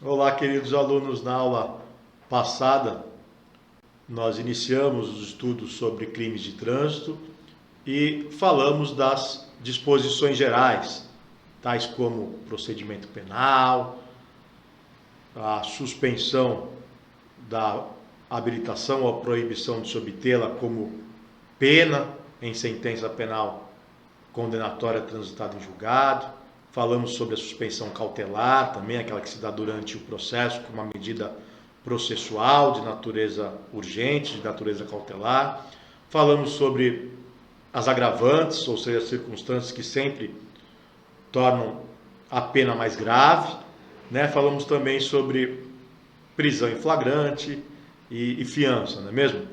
Olá, queridos alunos. Na aula passada, nós iniciamos os estudos sobre crimes de trânsito e falamos das disposições gerais, tais como procedimento penal, a suspensão da habilitação ou a proibição de se obtê-la como pena em sentença penal condenatória transitada em julgado. Falamos sobre a suspensão cautelar, também aquela que se dá durante o processo, como uma medida processual de natureza urgente, de natureza cautelar. Falamos sobre as agravantes, ou seja, as circunstâncias que sempre tornam a pena mais grave. Falamos também sobre prisão em flagrante e fiança, não é mesmo?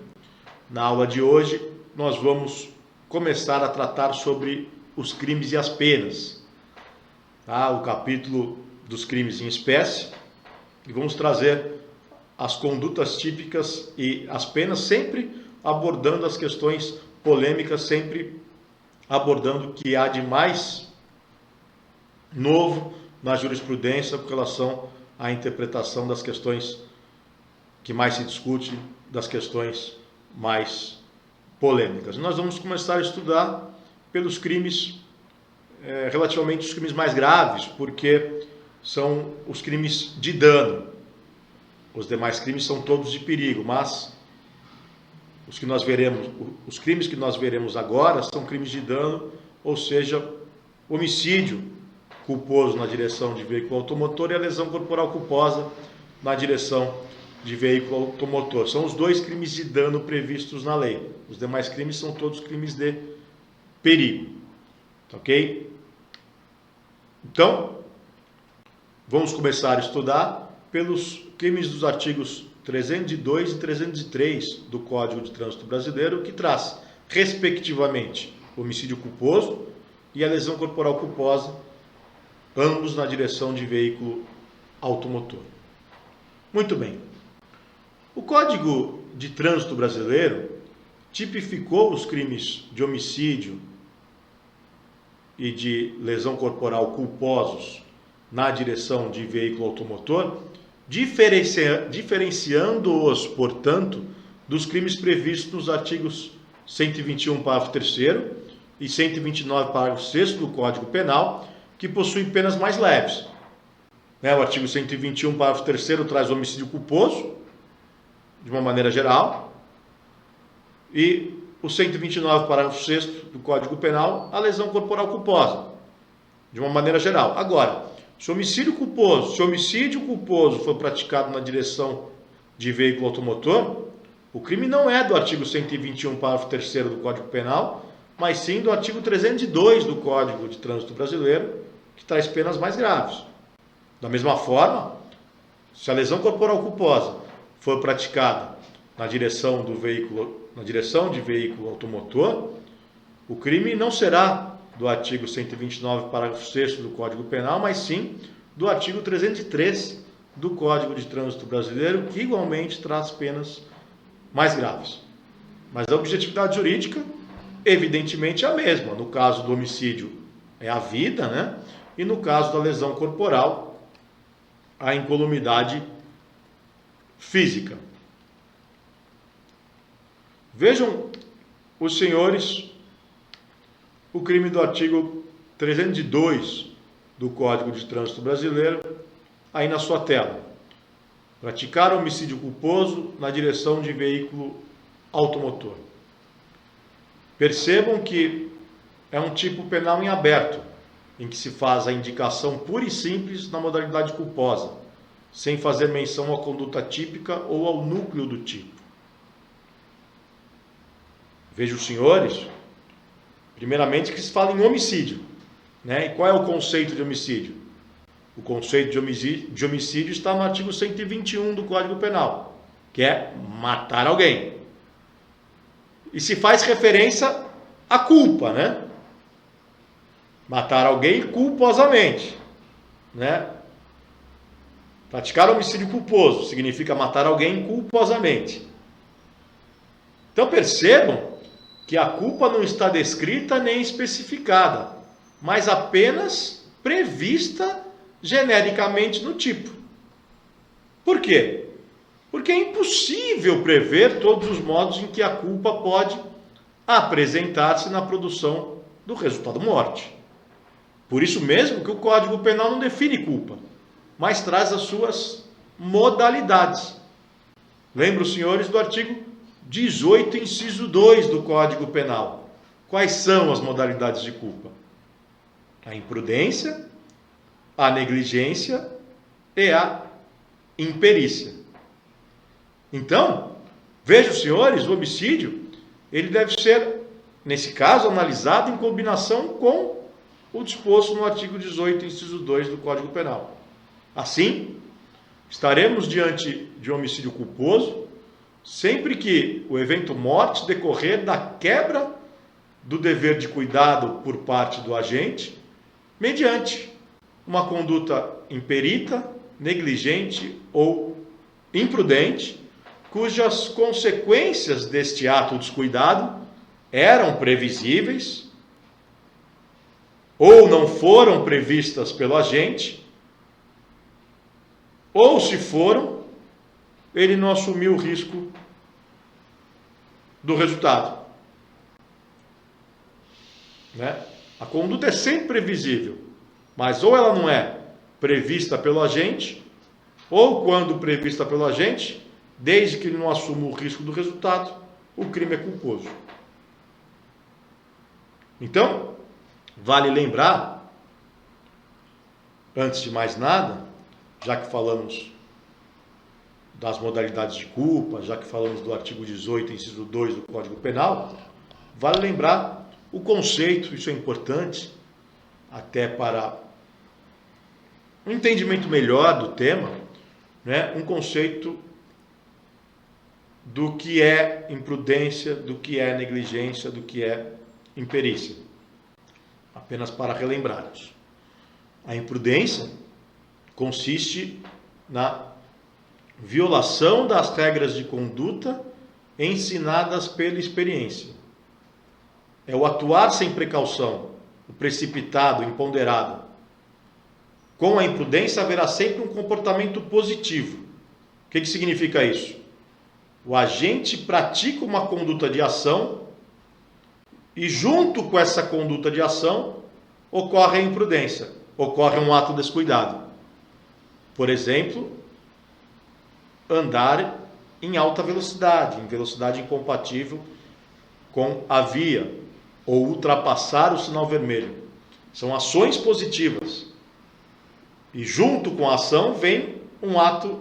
Na aula de hoje, nós vamos começar a tratar sobre os crimes e as penas. O capítulo dos crimes em espécie, e vamos trazer as condutas típicas e as penas, sempre abordando as questões polêmicas, sempre abordando o que há de mais novo na jurisprudência com relação à interpretação das questões que mais se discute, das questões mais polêmicas. Nós vamos começar a estudar pelos crimes relativamente os crimes mais graves, porque são os crimes de dano. Os demais crimes são todos de perigo, mas os crimes que nós veremos agora são crimes de dano, ou seja, homicídio culposo na direção de veículo automotor e a lesão corporal culposa na direção de veículo automotor. São os dois crimes de dano previstos na lei. Os demais crimes são todos crimes de perigo. Ok? Então, vamos começar a estudar pelos crimes dos artigos 302 e 303 do Código de Trânsito Brasileiro, que traz, respectivamente, o homicídio culposo e a lesão corporal culposa, ambos na direção de veículo automotor. Muito bem. O Código de Trânsito Brasileiro tipificou os crimes de homicídio e de lesão corporal culposos na direção de veículo automotor, diferenciando-os, portanto, dos crimes previstos nos artigos 121, parágrafo 3º e 129, parágrafo 6º do Código Penal, que possuem penas mais leves. O artigo 121, parágrafo 3º traz o homicídio culposo, de uma maneira geral, e o 129, parágrafo 6º do Código Penal, a lesão corporal culposa, de uma maneira geral. Agora, se o homicídio culposo for praticado na direção de veículo automotor, o crime não é do artigo 121, parágrafo 3º do Código Penal, mas sim do artigo 302 do Código de Trânsito Brasileiro, que traz penas mais graves. Da mesma forma, se a lesão corporal culposa for praticada na direção de veículo automotor, o crime não será do artigo 129, parágrafo 6º do Código Penal, mas sim do artigo 303 do Código de Trânsito Brasileiro, que igualmente traz penas mais graves. Mas a objetividade jurídica, evidentemente, é a mesma. No caso do homicídio, é a vida, E no caso da lesão corporal, a incolumidade física. Vejam, os senhores, o crime do artigo 302 do Código de Trânsito Brasileiro, aí na sua tela. Praticar homicídio culposo na direção de veículo automotor. Percebam que é um tipo penal em aberto, em que se faz a indicação pura e simples na modalidade culposa, sem fazer menção à conduta típica ou ao núcleo do tipo. Veja os senhores, primeiramente que se fala em homicídio. E qual é o conceito de homicídio? O conceito de homicídio está no artigo 121 do Código Penal, que é matar alguém. E se faz referência à culpa, Matar alguém culposamente, Praticar homicídio culposo significa matar alguém culposamente. Então percebam que a culpa não está descrita nem especificada, mas apenas prevista genericamente no tipo. Por quê? Porque é impossível prever todos os modos em que a culpa pode apresentar-se na produção do resultado morte. Por isso mesmo que o Código Penal não define culpa, mas traz as suas modalidades. Lembro, senhores, do artigo 18, inciso 2 do Código Penal. Quais são as modalidades de culpa? A imprudência, a negligência e a imperícia. Então, vejam, senhores, o homicídio, ele deve ser, nesse caso, analisado em combinação com o disposto no artigo 18, inciso 2 do Código Penal. Assim, estaremos diante de um homicídio culposo sempre que o evento morte decorrer da quebra do dever de cuidado por parte do agente, mediante uma conduta imperita, negligente ou imprudente, cujas consequências deste ato descuidado eram previsíveis ou não foram previstas pelo agente, ou se foram, ele não assumiu o risco do resultado. Né? A conduta é sempre previsível, mas ou ela não é prevista pelo agente, ou quando prevista pelo agente, desde que ele não assuma o risco do resultado, o crime é culposo. Então, vale lembrar, antes de mais nada, já que falamos das modalidades de culpa, já que falamos do artigo 18, inciso 2 do Código Penal, vale lembrar o conceito, isso é importante, até para um entendimento melhor do tema, né? Um conceito do que é imprudência, do que é negligência, do que é imperícia. Apenas para relembrarmos. A imprudência consiste na violação das regras de conduta ensinadas pela experiência. É o atuar sem precaução, o precipitado, o imponderado. Com a imprudência haverá sempre um comportamento positivo. O que significa isso? O agente pratica uma conduta de ação e junto com essa conduta de ação ocorre a imprudência, ocorre um ato descuidado. Por exemplo, andar em alta velocidade, em velocidade incompatível com a via, ou ultrapassar o sinal vermelho. São ações positivas. E junto com a ação vem um ato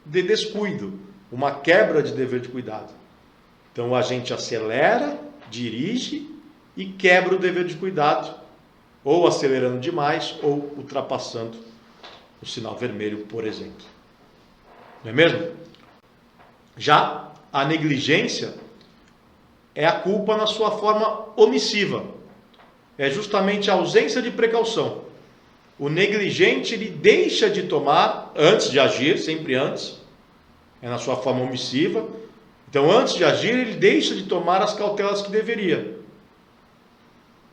de descuido, uma quebra de dever de cuidado. Então o agente acelera, dirige e quebra o dever de cuidado, ou acelerando demais, ou ultrapassando o sinal vermelho, por exemplo. Não é mesmo? Já a negligência é a culpa na sua forma omissiva. É justamente a ausência de precaução. O negligente, ele deixa de tomar, antes de agir, sempre antes, é na sua forma omissiva. Então, antes de agir, ele deixa de tomar as cautelas que deveria.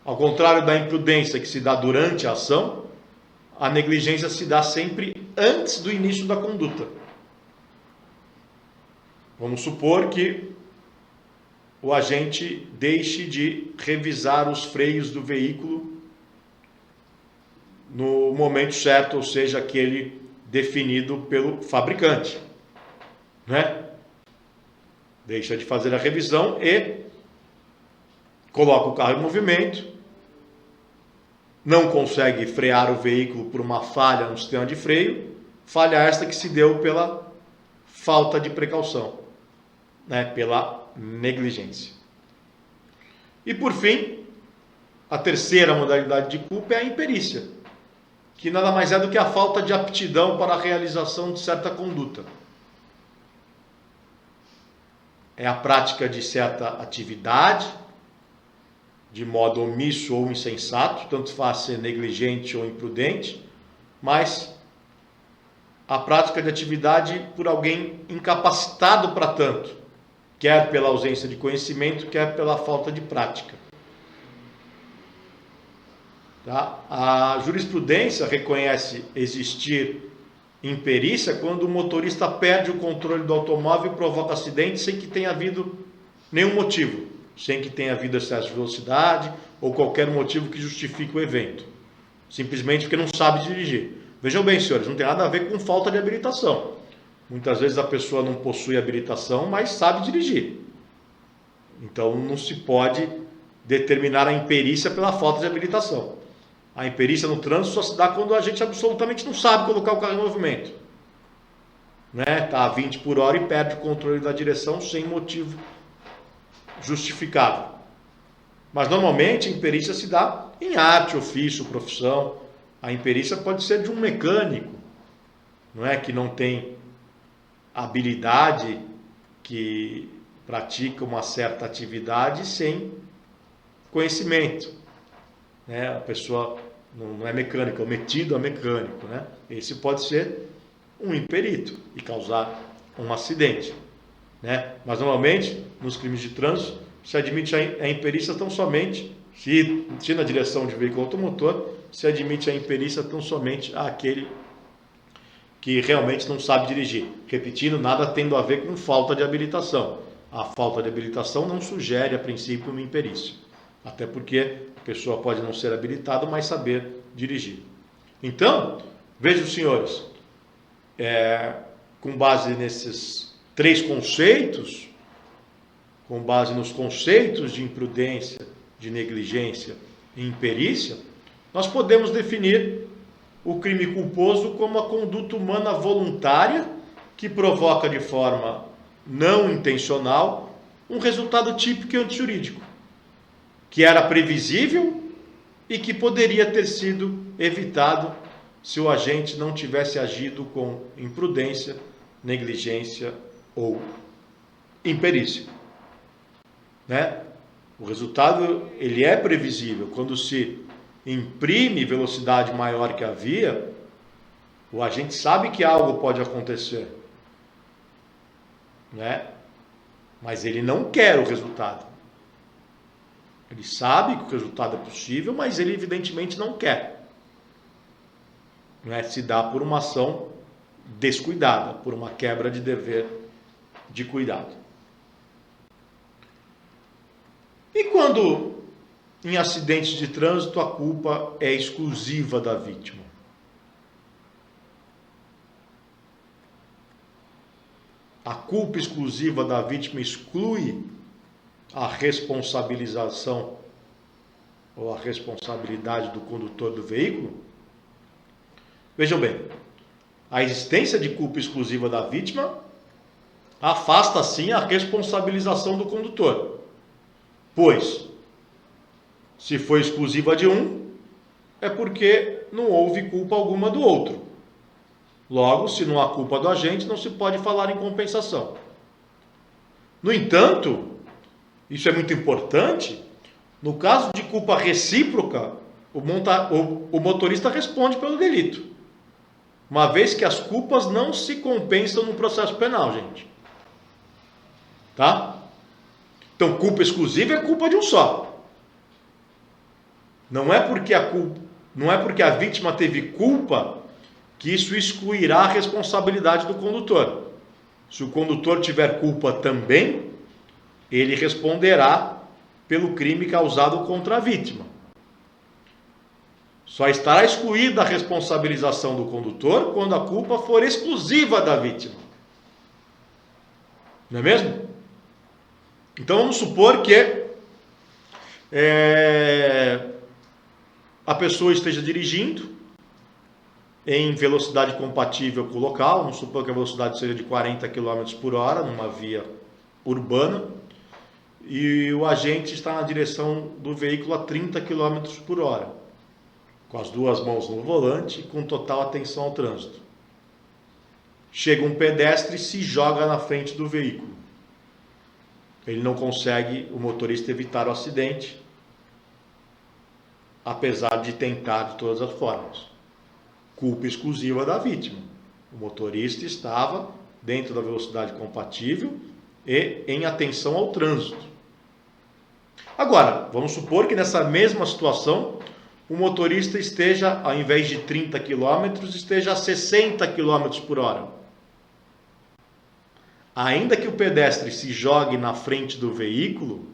Ao contrário da imprudência que se dá durante a ação, a negligência se dá sempre antes do início da conduta. Vamos supor que o agente deixe de revisar os freios do veículo no momento certo, ou seja, aquele definido pelo fabricante, né? Deixa de fazer a revisão e coloca o carro em movimento, não consegue frear o veículo por uma falha no sistema de freio, falha esta que se deu pela falta de precaução, né? Pela negligência. E por fim, a terceira modalidade de culpa é a imperícia, que nada mais é do que a falta de aptidão para a realização de certa conduta. É a prática de certa atividade, de modo omisso ou insensato, tanto faz ser negligente ou imprudente, mas a prática de atividade por alguém incapacitado para tanto, quer pela ausência de conhecimento, quer pela falta de prática. Tá? A jurisprudência reconhece existir imperícia quando o motorista perde o controle do automóvel e provoca acidente sem que tenha havido nenhum motivo, sem que tenha havido excesso de velocidade ou qualquer motivo que justifique o evento, simplesmente porque não sabe dirigir. Vejam bem, senhores, não tem nada a ver com falta de habilitação. Muitas vezes a pessoa não possui habilitação, mas sabe dirigir. Então não se pode determinar a imperícia pela falta de habilitação. A imperícia no trânsito só se dá quando a gente absolutamente não sabe colocar o carro em movimento. Está a 20 por hora e perde o controle da direção sem motivo justificável. Mas normalmente a imperícia se dá em arte, ofício, profissão. A imperícia pode ser de um mecânico, que não tem habilidade, que pratica uma certa atividade sem conhecimento. A pessoa não é mecânica, é metido a mecânico. Esse pode ser um imperito e causar um acidente. Mas normalmente, nos crimes de trânsito, se admite a imperícia tão somente, se na direção de veículo automotor, se admite a imperícia tão somente àquele que realmente não sabe dirigir. Repetindo, nada tendo a ver com falta de habilitação. A falta de habilitação não sugere, a princípio, uma imperícia. Até porque a pessoa pode não ser habilitada, mas saber dirigir. Então, vejam, senhores, com base nesses 3 conceitos, com base nos conceitos de imprudência, de negligência e imperícia, nós podemos definir o crime culposo como a conduta humana voluntária que provoca de forma não intencional um resultado típico e antijurídico, que era previsível e que poderia ter sido evitado se o agente não tivesse agido com imprudência, negligência ou imperícia. O resultado ele é previsível. Quando se imprime velocidade maior que a via, o agente sabe que algo pode acontecer, mas ele não quer o resultado. Ele sabe que o resultado é possível, mas ele evidentemente não quer. Se dá por uma ação descuidada, por uma quebra de dever de cuidado. E quando em acidentes de trânsito a culpa é exclusiva da vítima? A culpa exclusiva da vítima exclui a responsabilização ou a responsabilidade do condutor do veículo? Vejam bem, a existência de culpa exclusiva da vítima afasta sim a responsabilização do condutor, pois se foi exclusiva de um, é porque não houve culpa alguma do outro. Logo, se não há culpa do agente, não se pode falar em compensação. No entanto, isso é muito importante, no caso de culpa recíproca, o motorista responde pelo delito, uma vez que as culpas não se compensam no processo penal, gente. Então, culpa exclusiva é culpa de um só. Não é porque a vítima teve culpa que isso excluirá a responsabilidade do condutor. Se o condutor tiver culpa também, ele responderá pelo crime causado contra a vítima. Só estará excluída a responsabilização do condutor quando a culpa for exclusiva da vítima. Não é mesmo? Então vamos supor que a pessoa esteja dirigindo em velocidade compatível com o local. Vamos supor que a velocidade seja de 40 km por hora numa via urbana e o agente está na direção do veículo a 30 km por hora, com as duas mãos no volante e com total atenção ao trânsito. Chega um pedestre e se joga na frente do veículo. Ele não consegue, o motorista, evitar o acidente, apesar de tentar de todas as formas. Culpa exclusiva da vítima. O motorista estava dentro da velocidade compatível e em atenção ao trânsito. Agora, vamos supor que nessa mesma situação, o motorista esteja, ao invés de 30 km, esteja a 60 km por hora. Ainda que o pedestre se jogue na frente do veículo,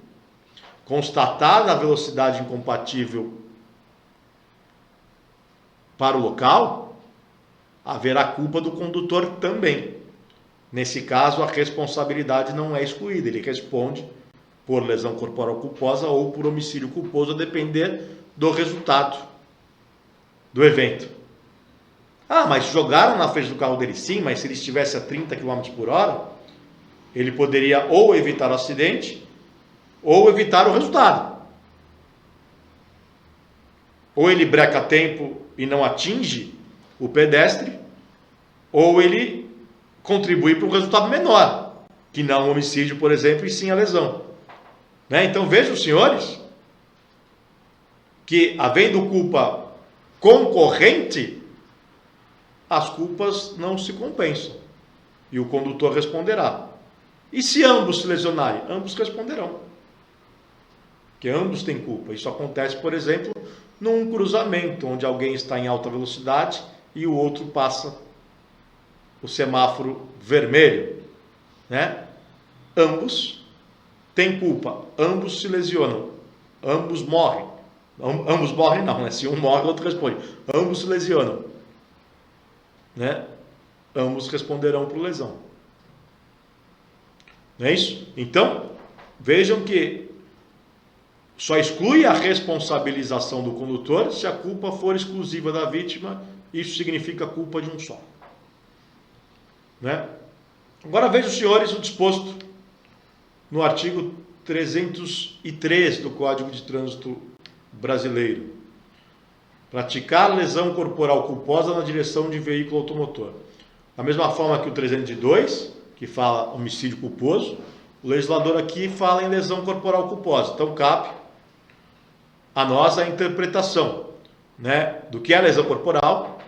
constatada a velocidade incompatível para o local, haverá culpa do condutor também. Nesse caso, a responsabilidade não é excluída, ele responde por lesão corporal culposa ou por homicídio culposo, a depender do resultado do evento. Ah, mas jogaram na frente do carro dele? Sim, mas se ele estivesse a 30 km por hora, ele poderia ou evitar o acidente, ou evitar o resultado. Ou ele breca a tempo e não atinge o pedestre, ou ele contribui para um resultado menor, que não o homicídio, por exemplo, e sim a lesão. Né? Então vejam, senhores, que havendo culpa concorrente, as culpas não se compensam e o condutor responderá. E se ambos se lesionarem? Ambos responderão, porque ambos têm culpa. Isso acontece, por exemplo, num cruzamento onde alguém está em alta velocidade e o outro passa o semáforo vermelho, né? Ambos têm culpa, ambos se lesionam, ambos morrem. Ambos morrem não, né? Se um morre, o outro responde. Ambos se lesionam, né? Ambos responderão por lesão. Não é isso? Então, vejam que só exclui a responsabilização do condutor se a culpa for exclusiva da vítima. Isso significa culpa de um só. Né? Agora vejam, senhores, o disposto no artigo 303 do Código de Trânsito Brasileiro. Praticar lesão corporal culposa na direção de veículo automotor. Da mesma forma que o 302, que fala homicídio culposo, o legislador aqui fala em lesão corporal culposa. Então cabe a nós a interpretação, né, do que é lesão corporal.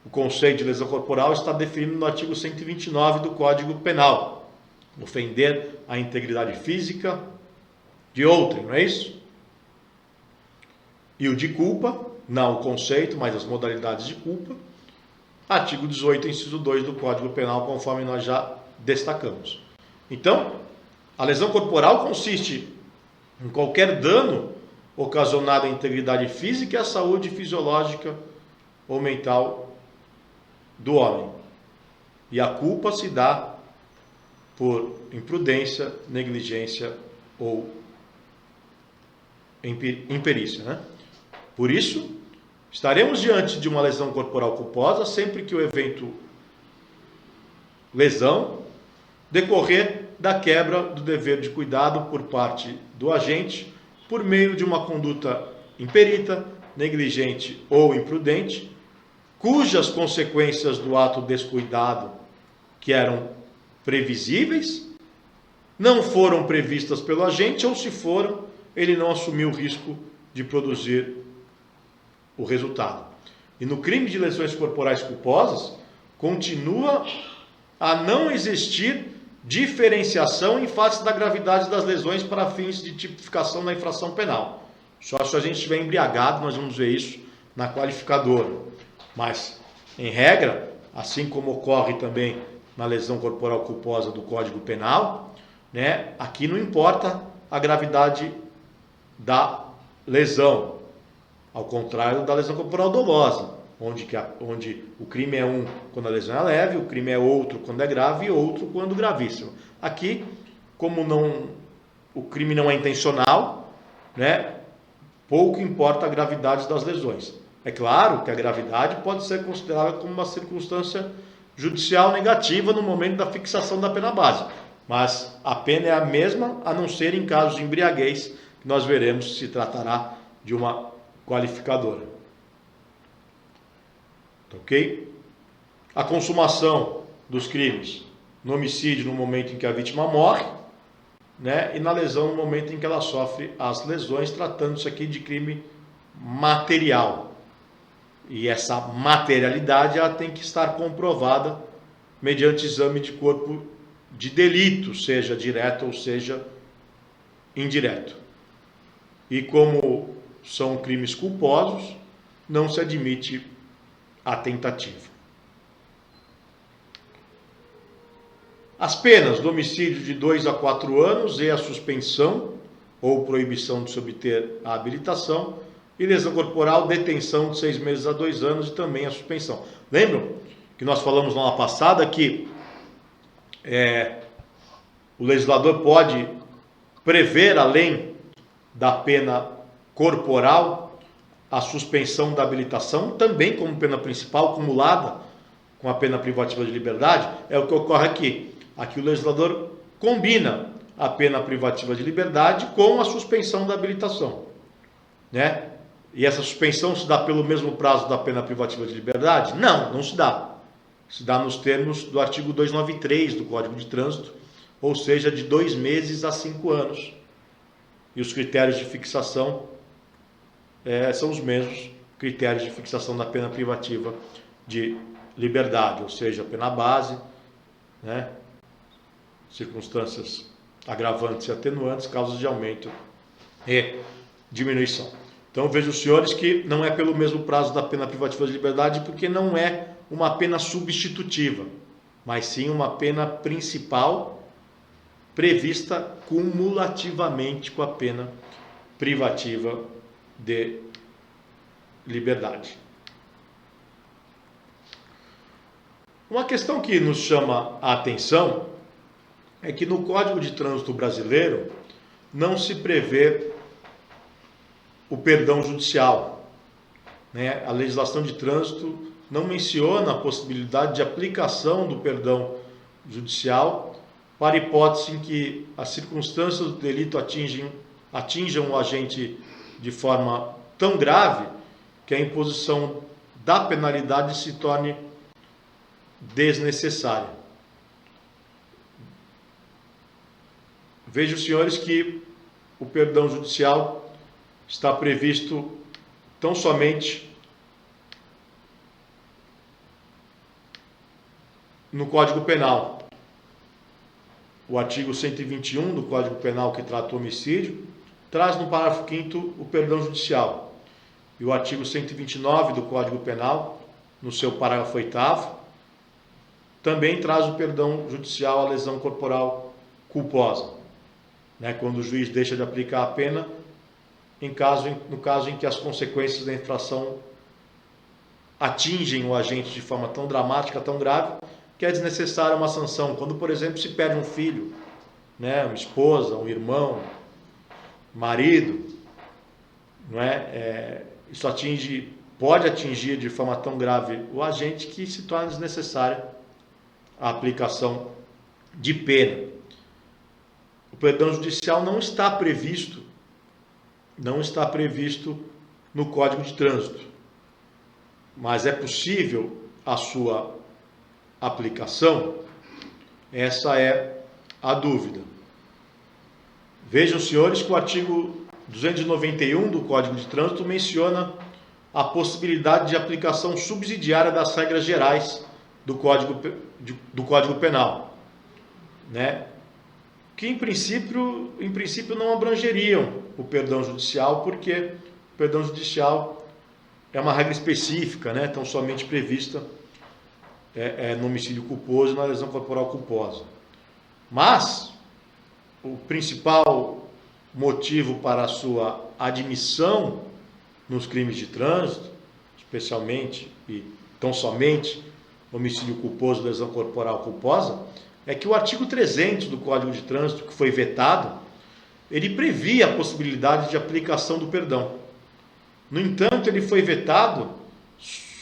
O conceito de lesão corporal está definido no artigo 129 do Código Penal. Ofender a integridade física de outrem, não é isso? E o de culpa, não o conceito, mas as modalidades de culpa. Artigo 18, inciso 2 do Código Penal, conforme nós já destacamos. Então, a lesão corporal consiste em qualquer dano ocasionado à integridade física e à saúde fisiológica ou mental do homem. E a culpa se dá por imprudência, negligência ou imperícia, né? Por isso, estaremos diante de uma lesão corporal culposa sempre que o evento lesão decorrer da quebra do dever de cuidado por parte do agente por meio de uma conduta imperita, negligente ou imprudente, cujas consequências do ato descuidado, que eram previsíveis, não foram previstas pelo agente, ou se foram, ele não assumiu o risco de produzir o resultado. E no crime de lesões corporais culposas, continua a não existir diferenciação em face da gravidade das lesões para fins de tipificação da infração penal. Só se a gente estiver embriagado, nós vamos ver isso na qualificadora. Mas, em regra, assim como ocorre também na lesão corporal culposa do Código Penal, né, aqui não importa a gravidade da lesão, ao contrário da lesão corporal dolosa, onde o crime é um quando a lesão é leve, o crime é outro quando é grave e outro quando gravíssimo. Aqui, como o crime não é intencional, né, pouco importa a gravidade das lesões. É claro que a gravidade pode ser considerada como uma circunstância judicial negativa no momento da fixação da pena base, mas a pena é a mesma, a não ser em casos de embriaguez, que nós veremos se tratará de uma qualificadora. Ok? A consumação dos crimes no homicídio no momento em que a vítima morre, né, e na lesão no momento em que ela sofre as lesões, tratando-se aqui de crime material. E essa materialidade ela tem que estar comprovada mediante exame de corpo de delito, seja direto ou seja indireto. E como são crimes culposos, não se admite a tentativa. As penas do homicídio de 2 a 4 anos e a suspensão ou proibição de se obter a habilitação, e lesão corporal, detenção de 6 meses a 2 anos e também a suspensão. Lembram que nós falamos na aula passada que o legislador pode prever, além da pena corporal, a suspensão da habilitação, também como pena principal, acumulada com a pena privativa de liberdade? É o que ocorre aqui. Aqui o legislador combina a pena privativa de liberdade com a suspensão da habilitação, né? E essa suspensão se dá pelo mesmo prazo da pena privativa de liberdade? Não, não se dá. Se dá nos termos do artigo 293 do Código de Trânsito, ou seja, de 2 meses a 5 anos. E os critérios de fixação são os mesmos critérios de fixação da pena privativa de liberdade, ou seja, pena base, né? Circunstâncias agravantes e atenuantes, causas de aumento e diminuição. Então vejam, senhores, que não é pelo mesmo prazo da pena privativa de liberdade, porque não é uma pena substitutiva, mas sim uma pena principal prevista cumulativamente com a pena privativa de liberdade. Uma questão que nos chama a atenção é que no Código de Trânsito brasileiro não se prevê o perdão judicial, né? A legislação de trânsito não menciona a possibilidade de aplicação do perdão judicial para hipótese em que as circunstâncias do delito atinjam o agente de forma tão grave que a imposição da penalidade se torne desnecessária. Vejam, senhores, que o perdão judicial está previsto tão somente no Código Penal. O artigo 121 do Código Penal, que trata o homicídio, traz no parágrafo 5º o perdão judicial. E o artigo 129 do Código Penal, no seu parágrafo 8º, também traz o perdão judicial à lesão corporal culposa, né? Quando o juiz deixa de aplicar a pena, no caso em que as consequências da infração atingem o agente de forma tão dramática, tão grave, que é desnecessária uma sanção. Quando, por exemplo, se perde um filho, né, uma esposa, um irmão, um marido, não é? Isso pode atingir de forma tão grave o agente que se torna desnecessária a aplicação de pena. O perdão judicial não está previsto no Código de Trânsito, mas é possível a sua aplicação? Essa é a dúvida. Vejam, senhores, que o artigo 291 do Código de Trânsito menciona a possibilidade de aplicação subsidiária das regras gerais do Código Penal, né? Que em princípio não abrangeriam o perdão judicial, porque o perdão judicial é uma regra específica, né? Tão somente prevista no homicídio culposo e na lesão corporal culposa. Mas o principal motivo para a sua admissão nos crimes de trânsito, especialmente e tão somente homicídio culposo e lesão corporal culposa, é que o artigo 300 do Código de Trânsito, que foi vetado, ele previa a possibilidade de aplicação do perdão. No entanto, ele foi vetado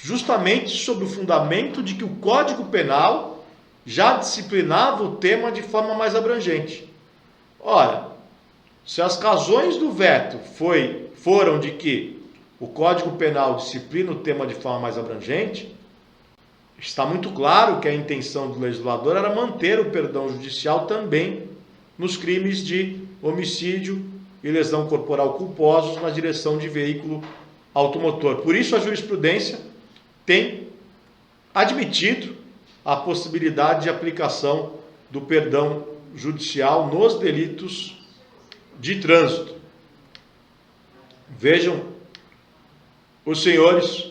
justamente sob o fundamento de que o Código Penal já disciplinava o tema de forma mais abrangente. Ora, se as razões do veto foram de que o Código Penal disciplina o tema de forma mais abrangente, está muito claro que a intenção do legislador era manter o perdão judicial também nos crimes de homicídio e lesão corporal culposos na direção de veículo automotor. Por isso a jurisprudência tem admitido a possibilidade de aplicação do perdão judicial nos delitos de trânsito. Vejam os senhores,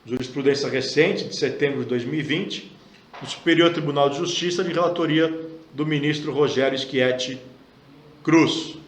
jurisprudência recente, de setembro de 2020, do Superior Tribunal de Justiça, de relatoria do ministro Rogério Schietti Cruz.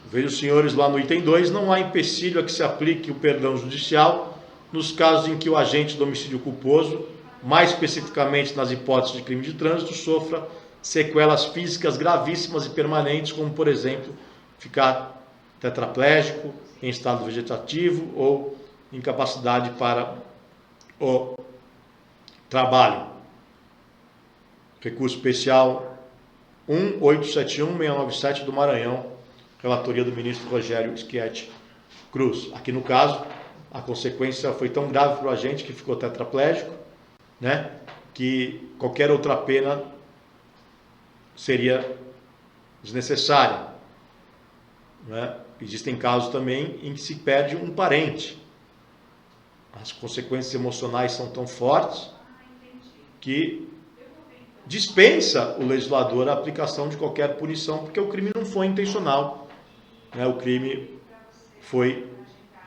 Vejo os senhores lá no item 2, não há empecilho a que se aplique o perdão judicial nos casos em que o agente do homicídio culposo, mais especificamente nas hipóteses de crime de trânsito, sofra sequelas físicas gravíssimas e permanentes, como, por exemplo, ficar tetraplégico, em estado vegetativo ou incapacidade para o trabalho. Recurso especial 1871697 do Maranhão, relatoria do ministro Rogério Schietti Cruz. Aqui no caso, a consequência foi tão grave para o agente que ficou tetraplégico, né, que qualquer outra pena seria desnecessária, né? Existem casos também em que se perde um parente. As consequências emocionais são tão fortes que dispensa o legislador a aplicação de qualquer punição, porque o crime não foi intencional, né? O crime foi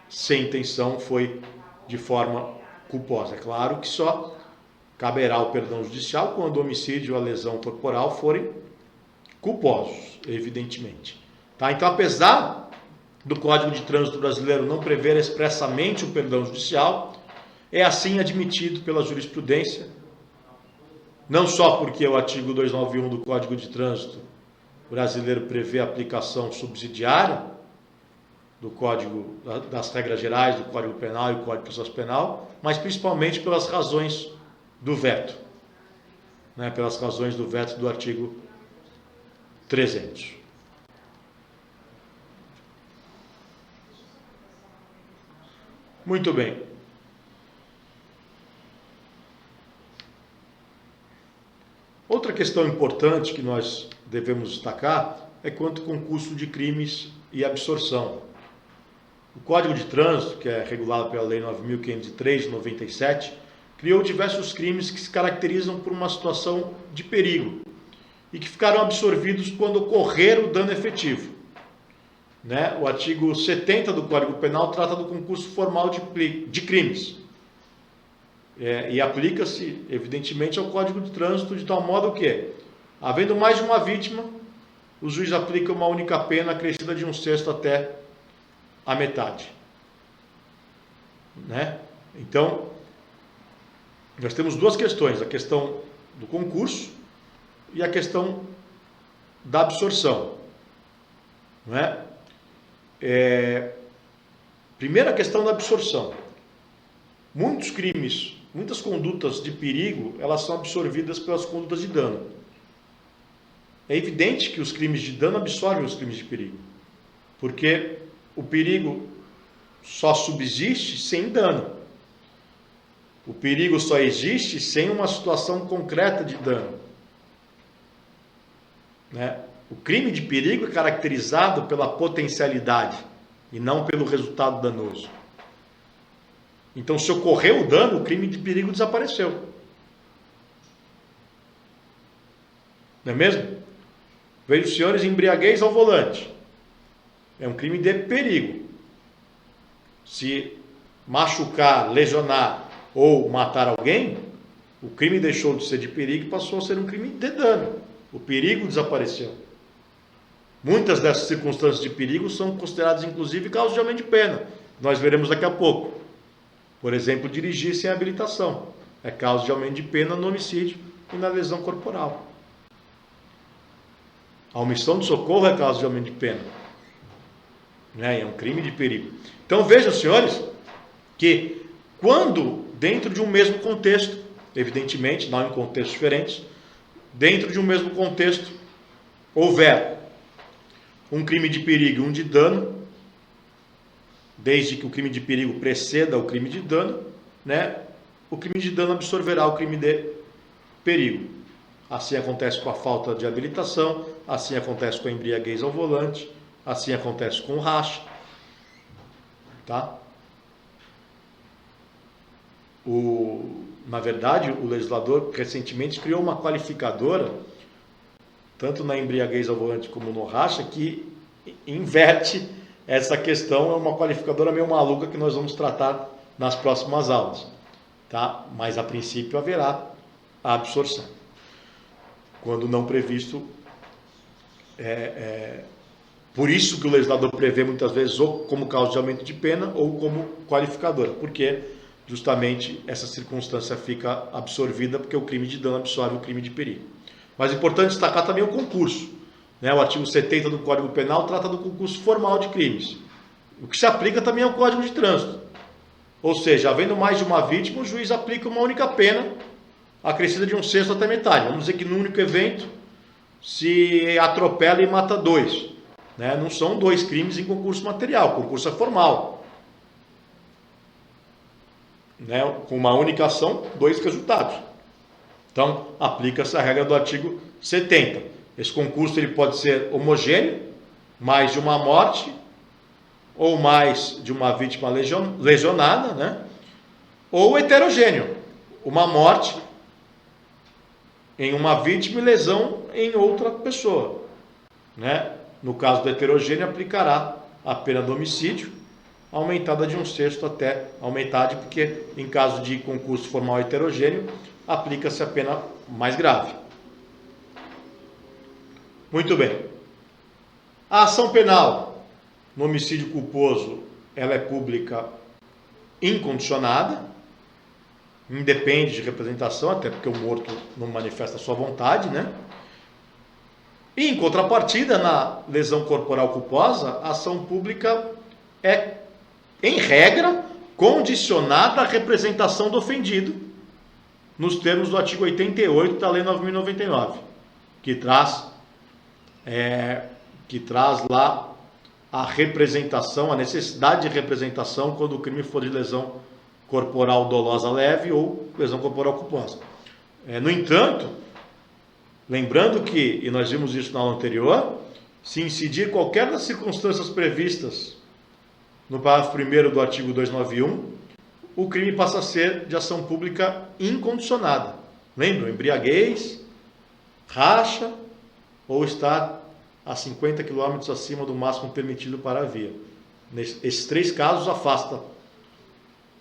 sem intenção, foi de forma culposa. É claro que só caberá o perdão judicial quando o homicídio ou a lesão corporal forem culposos, evidentemente. Tá? Então, apesar do Código de Trânsito Brasileiro não prever expressamente o perdão judicial, é assim admitido pela jurisprudência, não só porque o artigo 291 do Código de Trânsito Brasileiro prevê a aplicação subsidiária do Código, das regras gerais do Código Penal e do Código de Processo Penal, mas principalmente pelas razões do veto, né? Pelas razões do veto do artigo 300. Muito bem. Outra questão importante que nós devemos destacar é quanto ao concurso de crimes e absorção. O Código de Trânsito, que é regulado pela Lei 9.503 de 97, criou diversos crimes que se caracterizam por uma situação de perigo e que ficaram absorvidos quando ocorrer o dano efetivo. Né? O artigo 70 do Código Penal trata do concurso formal de crimes. E aplica-se, evidentemente, ao Código de Trânsito de tal modo que, havendo mais de uma vítima, o juiz aplica uma única pena acrescida de 1/6 até a metade. Né? Então, nós temos duas questões, a questão do concurso e a questão da absorção. Não é? Primeiro, a questão da absorção. Muitos crimes, muitas condutas de perigo, elas são absorvidas pelas condutas de dano. É evidente que os crimes de dano absorvem os crimes de perigo, porque o perigo só subsiste sem dano. O perigo só existe sem uma situação concreta de dano. Né? O crime de perigo é caracterizado pela potencialidade e não pelo resultado danoso. Então, se ocorreu o dano, o crime de perigo desapareceu. Não é mesmo? Vejo os senhores embriaguez ao volante. É um crime de perigo. Se machucar, lesionar ou matar alguém, o crime deixou de ser de perigo e passou a ser um crime de dano. O perigo desapareceu. Muitas dessas circunstâncias de perigo são consideradas, inclusive, causas de aumento de pena. Nós veremos daqui a pouco. Por exemplo, dirigir sem habilitação. É causa de aumento de pena no homicídio e na lesão corporal. A omissão de socorro é causa de aumento de pena. É um crime de perigo. Então vejam, senhores, que quando, dentro de um mesmo contexto, evidentemente, não em contextos diferentes, dentro de um mesmo contexto, houver um crime de perigo e um de dano, desde que o crime de perigo preceda o crime de dano, né, o crime de dano absorverá o crime de perigo. Assim acontece com a falta de habilitação, assim acontece com a embriaguez ao volante, assim acontece com o racha. Tá? Na verdade, o legislador recentemente criou uma qualificadora, tanto na embriaguez ao volante como no racha, que inverte essa questão é uma qualificadora meio maluca que nós vamos tratar nas próximas aulas, tá? Mas a princípio haverá a absorção, quando não previsto. Por isso que o legislador prevê muitas vezes ou como causa de aumento de pena ou como qualificadora, porque justamente essa circunstância fica absorvida porque o crime de dano absorve o crime de perigo. Mas é importante destacar também o concurso, né? O artigo 70 do Código Penal trata do concurso formal de crimes, o que se aplica também ao Código de Trânsito. Ou seja, havendo mais de uma vítima, o juiz aplica uma única pena, acrescida de 1/6 até metade. Vamos dizer que no único evento se atropela e mata 2. Né? Não são 2 crimes em concurso material, o concurso é formal. Né? Com uma única ação, 2 resultados. Então, aplica-se a regra do artigo 70. Esse concurso ele pode ser homogêneo, mais de uma morte, ou mais de uma vítima lesionada, né? Ou heterogêneo, uma morte em uma vítima e lesão em outra pessoa, né? No caso do heterogêneo, aplicará a pena do homicídio, aumentada de 1/6 até a metade, porque em caso de concurso formal heterogêneo, aplica-se a pena mais grave. Muito bem. A ação penal no homicídio culposo, ela é pública incondicionada, independe de representação, até porque o morto não manifesta a sua vontade, né? E em contrapartida, na lesão corporal culposa, a ação pública é, em regra, condicionada à representação do ofendido, nos termos do artigo 88 da Lei 9.099, que traz lá a representação, a necessidade de representação quando o crime for de lesão corporal dolosa leve ou lesão corporal culposa. No entanto, lembrando que, e nós vimos isso na aula anterior, se incidir qualquer das circunstâncias previstas no parágrafo 1º do artigo 291, o crime passa a ser de ação pública incondicionada. Lembram? Embriaguez, racha ou estar a 50 km acima do máximo permitido para a via. Esses 3 casos afastam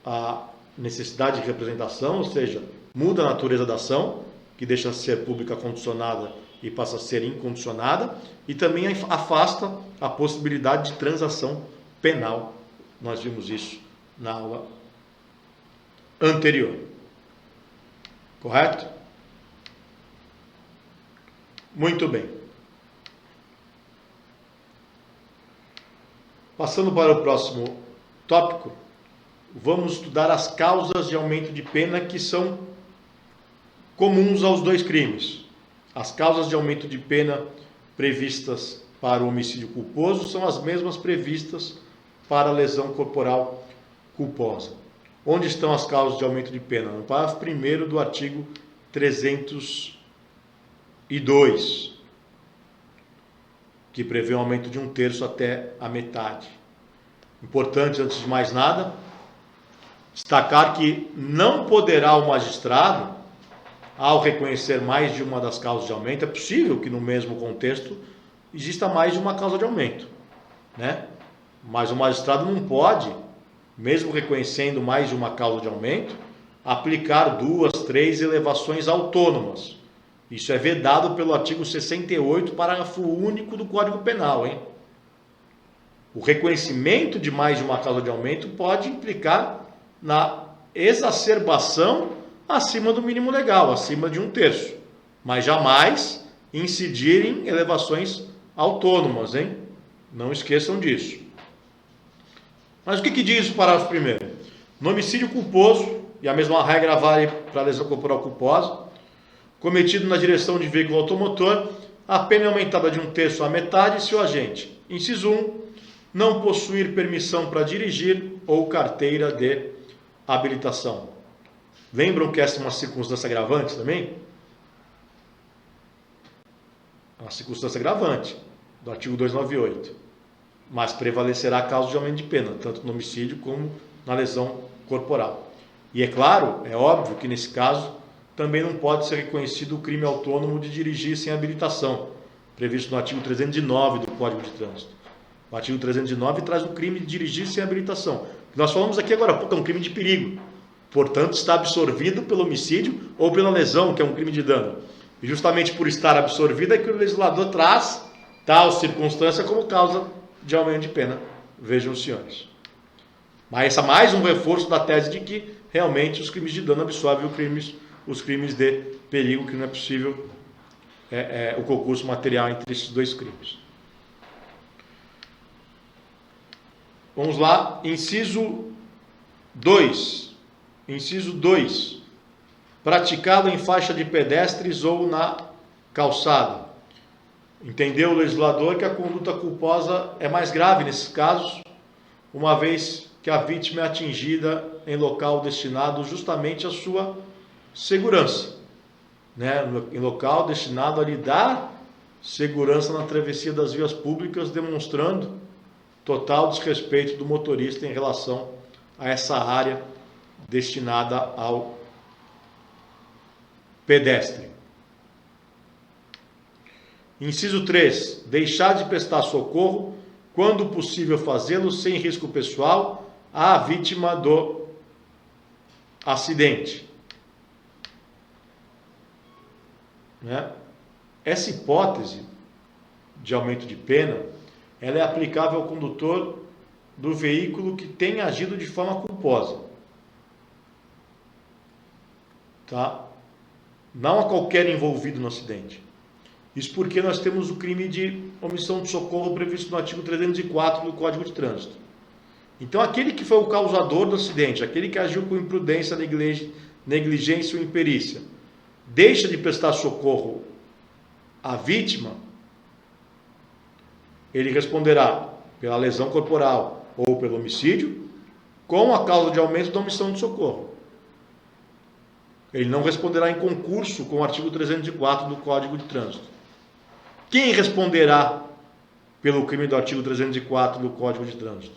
a necessidade de representação, ou seja, muda a natureza da ação, que deixa de ser pública condicionada e passa a ser incondicionada, e também afasta a possibilidade de transação penal. Nós vimos isso na aula anterior. Correto? Muito bem. Passando para o próximo tópico, vamos estudar as causas de aumento de pena que são comuns aos 2 crimes. As causas de aumento de pena previstas para o homicídio culposo são as mesmas previstas para a lesão corporal culposa. Onde estão as causas de aumento de pena? No parágrafo 1º do artigo 302, que prevê um aumento de 1/3 até a metade. Importante, antes de mais nada, destacar que não poderá o magistrado, ao reconhecer mais de uma das causas de aumento, é possível que no mesmo contexto exista mais de uma causa de aumento, né? Mas o magistrado não pode, mesmo reconhecendo mais de uma causa de aumento, aplicar 2, 3 elevações autônomas. Isso é vedado pelo artigo 68, parágrafo único do Código Penal, hein? O reconhecimento de mais de uma causa de aumento pode implicar na exacerbação acima do mínimo legal, acima de 1/3, mas jamais incidir em elevações autônomas, hein? Não esqueçam disso. Mas o que diz o parágrafo 1º? No homicídio culposo, e a mesma regra vale para a lesão corporal culposa, cometido na direção de veículo automotor, a pena é aumentada de 1/3 à metade se o agente, inciso 1, não possuir permissão para dirigir ou carteira de habilitação. Lembram que essa é uma circunstância agravante também? É uma circunstância agravante do artigo 298. Mas prevalecerá a causa de aumento de pena, tanto no homicídio como na lesão corporal. E é claro, é óbvio que nesse caso também não pode ser reconhecido o crime autônomo de dirigir sem habilitação, previsto no artigo 309 do Código de Trânsito. O artigo 309 traz o crime de dirigir sem habilitação. Nós falamos aqui agora há pouco, é um crime de perigo. Portanto, está absorvido pelo homicídio ou pela lesão, que é um crime de dano. E justamente por estar absorvido é que o legislador traz tal circunstância como causa de aumento de pena. Vejam os senhores. Mas esse é mais um reforço da tese de que realmente os crimes de dano absorvem os crimes de perigo, que não é possível o concurso material entre esses dois crimes. Vamos lá, inciso 2. Inciso 2. Praticado em faixa de pedestres ou na calçada. Entendeu o legislador que a conduta culposa é mais grave nesses casos, uma vez que a vítima é atingida em local destinado justamente à sua segurança, né? Em local destinado a lhe dar segurança na travessia das vias públicas, demonstrando total desrespeito do motorista em relação a essa área destinada ao pedestre. Inciso 3. Deixar de prestar socorro, quando possível fazê-lo sem risco pessoal, à vítima do acidente. Né? Essa hipótese de aumento de pena, ela é aplicável ao condutor do veículo que tenha agido de forma culposa. Tá? Não a qualquer envolvido no acidente. Isso porque nós temos o crime de omissão de socorro previsto no artigo 304 do Código de Trânsito. Então, aquele que foi o causador do acidente, aquele que agiu com imprudência, negligência ou imperícia, deixa de prestar socorro à vítima, ele responderá pela lesão corporal ou pelo homicídio, com a causa de aumento da omissão de socorro. Ele não responderá em concurso com o artigo 304 do Código de Trânsito. Quem responderá pelo crime do artigo 304 do Código de Trânsito?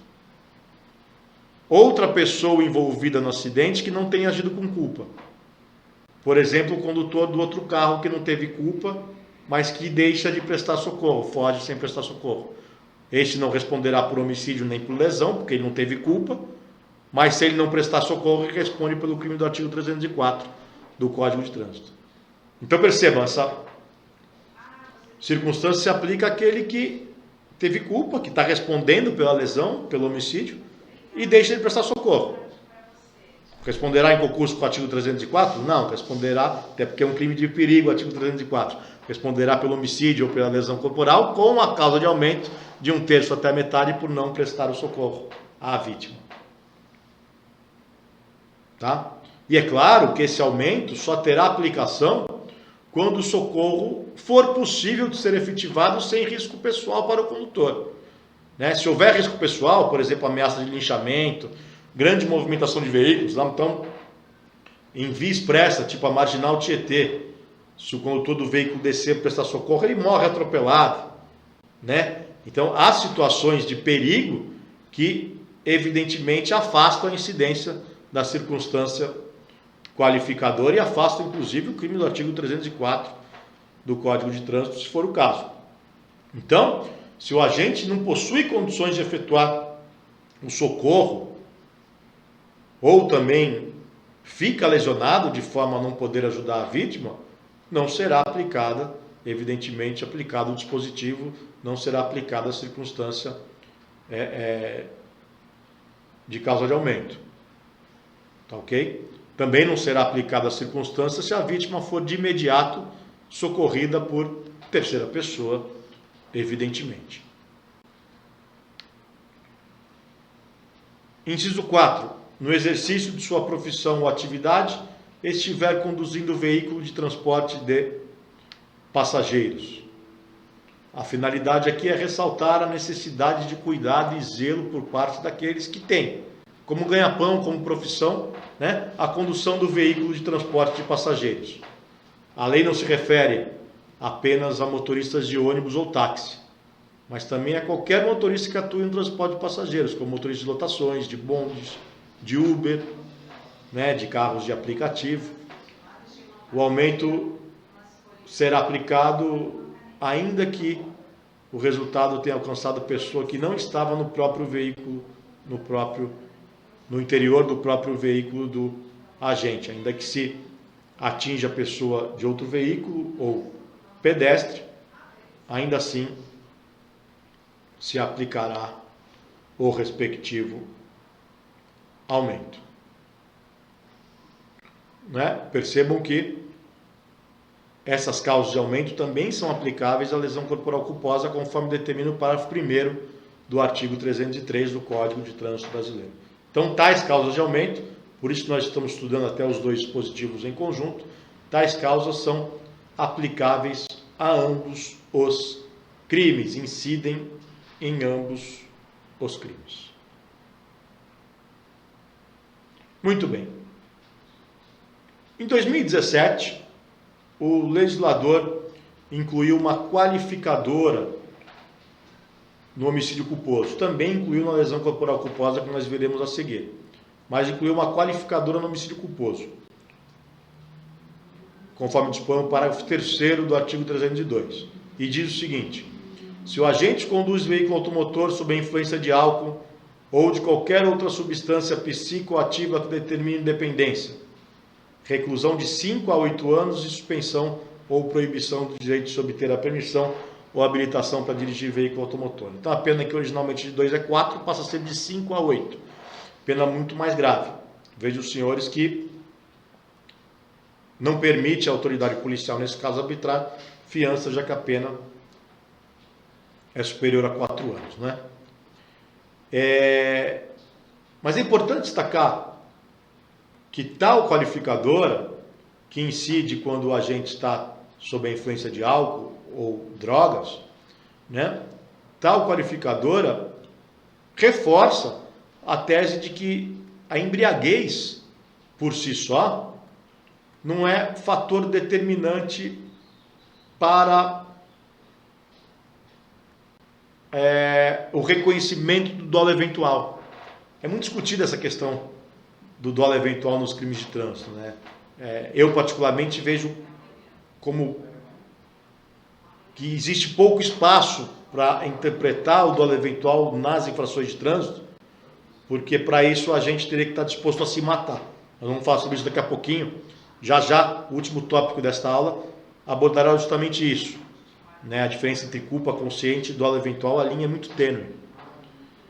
Outra pessoa envolvida no acidente que não tenha agido com culpa. Por exemplo, o condutor do outro carro que não teve culpa, mas que deixa de prestar socorro, foge sem prestar socorro. Este não responderá por homicídio nem por lesão, porque ele não teve culpa, mas se ele não prestar socorro, ele responde pelo crime do artigo 304 do Código de Trânsito. Então percebam, essa circunstância se aplica àquele que teve culpa, que está respondendo pela lesão, pelo homicídio, e deixa de prestar socorro. Responderá em concurso com o artigo 304? Não, responderá, até porque é um crime de perigo, artigo 304. Responderá pelo homicídio ou pela lesão corporal, com a causa de aumento de 1/3 até a metade por não prestar o socorro à vítima. Tá? E é claro que esse aumento só terá aplicação quando o socorro for possível de ser efetivado sem risco pessoal para o condutor. Né? Se houver risco pessoal, por exemplo, ameaça de linchamento, grande movimentação de veículos, então, em via expressa, tipo a Marginal Tietê, se o condutor do veículo descer para prestar socorro, ele morre atropelado. Né? Então, há situações de perigo que, evidentemente, afastam a incidência da circunstância qualificadora e afastam, inclusive, o crime do artigo 304 do Código de Trânsito, se for o caso. Então, se o agente não possui condições de efetuar o socorro, ou também fica lesionado de forma a não poder ajudar a vítima, não será aplicada, evidentemente, aplicado o dispositivo, não será aplicada a circunstância de causa de aumento. Tá ok? Também não será aplicada a circunstância se a vítima for de imediato socorrida por terceira pessoa, evidentemente. Inciso 4. No exercício de sua profissão ou atividade, estiver conduzindo veículo de transporte de passageiros. A finalidade aqui é ressaltar a necessidade de cuidado e zelo por parte daqueles que têm, como ganha-pão, como profissão, né, a condução do veículo de transporte de passageiros. A lei não se refere apenas a motoristas de ônibus ou táxi, mas também a qualquer motorista que atue no transporte de passageiros, como motorista de lotações, de bondes, de Uber, né, de carros de aplicativo. O aumento será aplicado ainda que o resultado tenha alcançado a pessoa que não estava no próprio veículo, no interior do próprio veículo do agente, ainda que se atinja a pessoa de outro veículo ou pedestre, ainda assim se aplicará o respectivo aumento. Né? Percebam que essas causas de aumento também são aplicáveis à lesão corporal culposa, conforme determina o parágrafo 1º do artigo 303 do Código de Trânsito Brasileiro. Então, tais causas de aumento, por isso nós estamos estudando até os dois dispositivos em conjunto, tais causas são aplicáveis a ambos os crimes, incidem em ambos os crimes. Muito bem. Em 2017, o legislador incluiu uma qualificadora no homicídio culposo. Também incluiu na lesão corporal culposa, que nós veremos a seguir. Mas incluiu uma qualificadora no homicídio culposo, conforme dispõe o parágrafo 3º do artigo 302. E diz o seguinte: se o agente conduz veículo automotor sob a influência de álcool ou de qualquer outra substância psicoativa que determine dependência, reclusão de 5 a 8 anos e suspensão ou proibição do direito de se obter a permissão ou habilitação para dirigir veículo automotor. Então a pena, que originalmente de 2 a 4, passa a ser de 5 a 8. Pena muito mais grave. Vejo os senhores que não permite a autoridade policial, nesse caso arbitrar, fiança, já que a pena é superior a 4 anos. Né? Mas é importante destacar que tal qualificadora, que incide quando o agente está sob a influência de álcool ou drogas, né? Tal qualificadora reforça a tese de que a embriaguez, por si só, não é fator determinante para o reconhecimento do dolo eventual. É muito discutida essa questão do dolo eventual nos crimes de trânsito, né? Eu particularmente vejo como que existe pouco espaço para interpretar o dolo eventual nas infrações de trânsito, porque para isso a gente teria que estar disposto a se matar. Nós vamos falar sobre isso daqui a pouquinho. Já, o último tópico desta aula abordará justamente isso, né? A diferença entre culpa consciente e dolo eventual, a linha é muito tênue.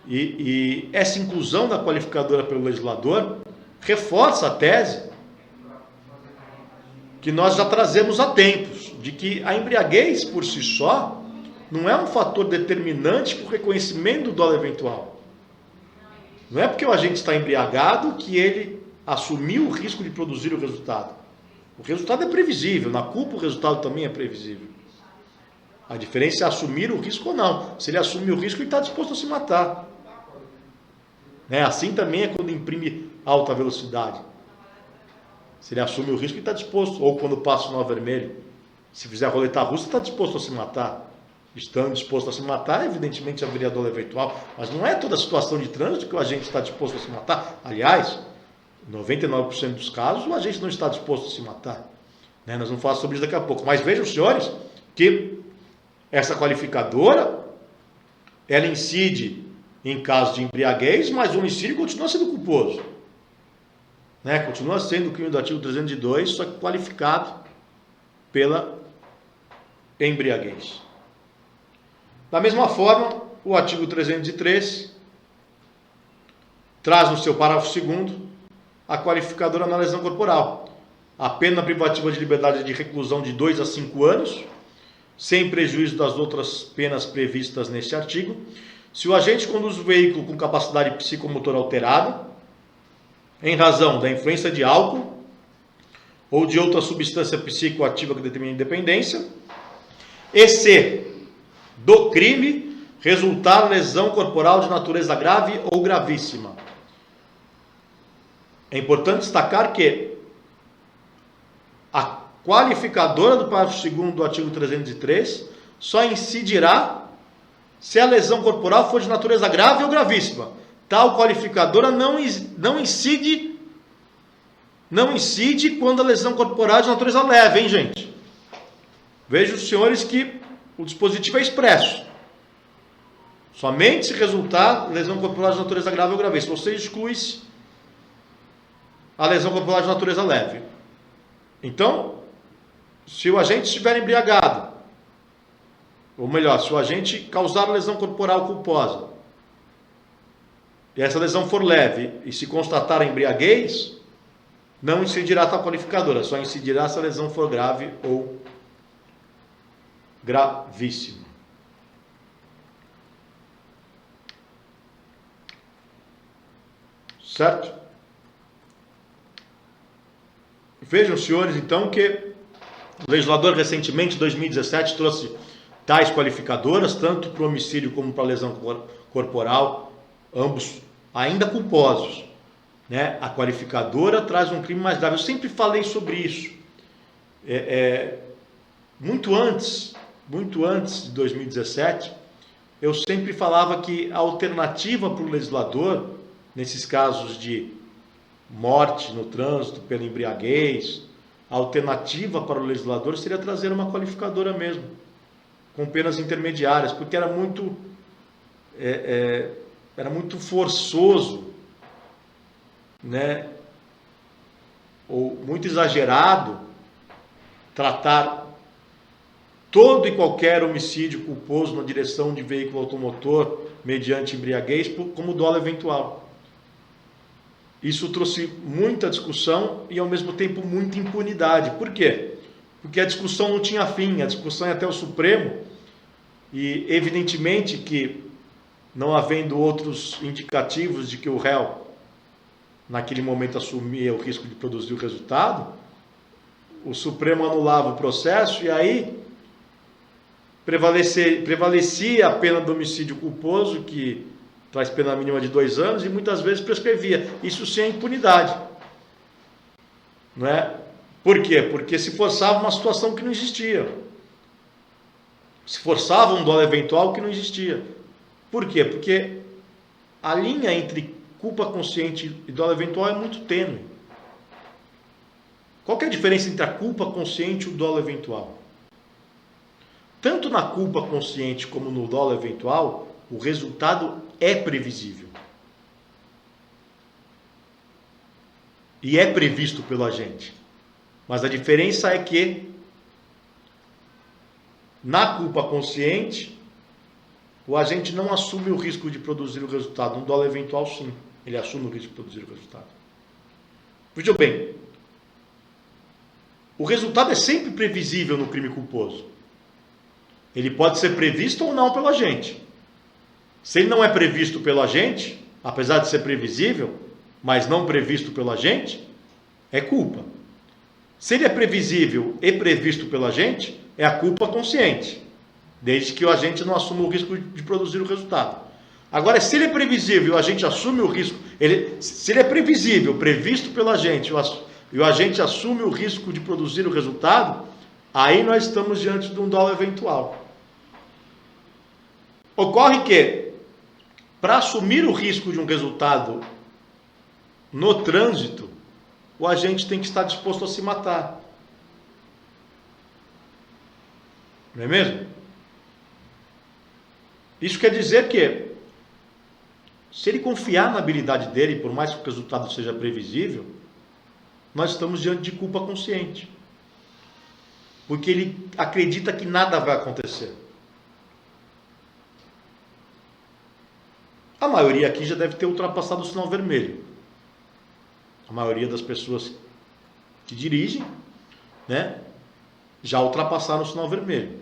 E essa inclusão da qualificadora pelo legislador reforça a tese que nós já trazemos há tempos, de que a embriaguez por si só não é um fator determinante para o reconhecimento do dolo eventual. Não é porque o agente está embriagado que ele assumiu o risco de produzir o resultado. O resultado é previsível, na culpa o resultado também é previsível. A diferença é assumir o risco ou não. Se ele assumir o risco, ele está disposto a se matar. Né? Assim também é quando imprime alta velocidade. Se ele assume o risco, ele está disposto. Ou quando passa o sinal vermelho. Se fizer a roleta russa, está disposto a se matar. Estando disposto a se matar, evidentemente haveria dolo eventual. Mas não é toda a situação de trânsito que o agente está disposto a se matar. Aliás, em 99% dos casos, o agente não está disposto a se matar. Né? Nós vamos falar sobre isso daqui a pouco. Mas vejam, senhores, que essa qualificadora, ela incide em caso de embriaguez, mas o homicídio continua sendo culposo. Né? Continua sendo o crime do artigo 302, só que qualificado pela embriaguez. Da mesma forma, o artigo 303 traz no seu parágrafo 2º a qualificadora na lesão corporal. A pena privativa de liberdade de reclusão de 2 a 5 anos, sem prejuízo das outras penas previstas neste artigo, se o agente conduz o veículo com capacidade psicomotora alterada, em razão da influência de álcool ou de outra substância psicoativa que determine independência, e se do crime resultar lesão corporal de natureza grave ou gravíssima. É importante destacar que a qualificadora do parágrafo 2º do artigo 303 só incidirá se a lesão corporal for de natureza grave ou gravíssima. Tal qualificadora não incide quando a lesão corporal é de natureza leve, hein, gente? Vejam os senhores que o dispositivo é expresso. Somente se resultar lesão corporal de natureza grave ou grave. Se você exclui-se a lesão corporal de natureza leve. Então, se o agente estiver embriagado, ou melhor, se o agente causar lesão corporal culposa, e essa lesão for leve, e se constatar a embriaguez, não incidirá a qualificadora, só incidirá se a lesão for grave ou gravíssima. Certo? Vejam, senhores, então, que o legislador recentemente, em 2017, trouxe tais qualificadoras, tanto para o homicídio como para a lesão corporal, ambos ainda culposos, né? A qualificadora traz um crime mais grave. Eu sempre falei sobre isso. Muito antes de 2017, eu sempre falava que a alternativa para o legislador, nesses casos de morte no trânsito pela embriaguez, a alternativa para o legislador seria trazer uma qualificadora mesmo, com penas intermediárias, porque era muito forçoso, né, ou muito exagerado tratar todo e qualquer homicídio culposo na direção de veículo automotor mediante embriaguez como dolo eventual. Isso trouxe muita discussão e ao mesmo tempo muita impunidade. Por quê? Porque a discussão não tinha fim, a discussão ia até o Supremo, e evidentemente que, não havendo outros indicativos de que o réu naquele momento assumia o risco de produzir o resultado, o Supremo anulava o processo e aí prevalecia a pena do homicídio culposo, que traz pena mínima de 2 anos, e muitas vezes prescrevia. Isso sem impunidade. Não é? Por quê? Porque se forçava uma situação que não existia. Se forçava um dolo eventual que não existia. Por quê? Porque a linha entre culpa consciente e dolo eventual é muito tênue. Qual que é a diferença entre a culpa consciente e o dolo eventual? Tanto na culpa consciente como no dolo eventual, o resultado é previsível. E é previsto pelo agente. Mas a diferença é que, na culpa consciente, o agente não assume o risco de produzir o resultado. No dolo eventual, sim. Ele assume o risco de produzir o resultado. Veja bem, o resultado é sempre previsível no crime culposo. Ele pode ser previsto ou não pelo agente. Se ele não é previsto pelo agente, apesar de ser previsível, mas não previsto pelo agente, é culpa. Se ele é previsível e previsto pelo agente, é a culpa consciente, desde que o agente não assuma o risco de produzir o resultado. Agora, se ele é previsível e o agente assume o risco, se ele é previsível, previsto pelo agente, e o agente assume o risco de produzir o resultado, aí nós estamos diante de um dolo eventual. Ocorre que, para assumir o risco de um resultado no trânsito, o agente tem que estar disposto a se matar. Não é mesmo? Isso quer dizer que, se ele confiar na habilidade dele, por mais que o resultado seja previsível, nós estamos diante de culpa consciente. Porque ele acredita que nada vai acontecer. A maioria aqui já deve ter ultrapassado o sinal vermelho. A maioria das pessoas que dirigem, né, já ultrapassaram o sinal vermelho.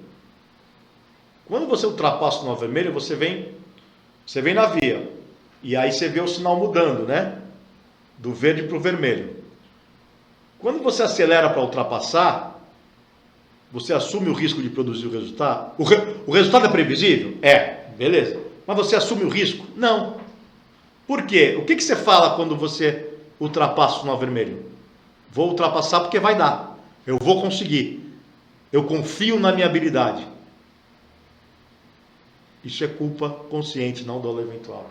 Quando você ultrapassa o sinal vermelho, você vem na via. E aí você vê o sinal mudando, né? Do verde para o vermelho. Quando você acelera para ultrapassar, você assume o risco de produzir o resultado? O resultado é previsível? É, beleza. Mas você assume o risco? Não. Por quê? O que você fala quando você ultrapassa o sinal vermelho? Vou ultrapassar porque vai dar. Eu vou conseguir. Eu confio na minha habilidade. Isso é culpa consciente, não dolo eventual.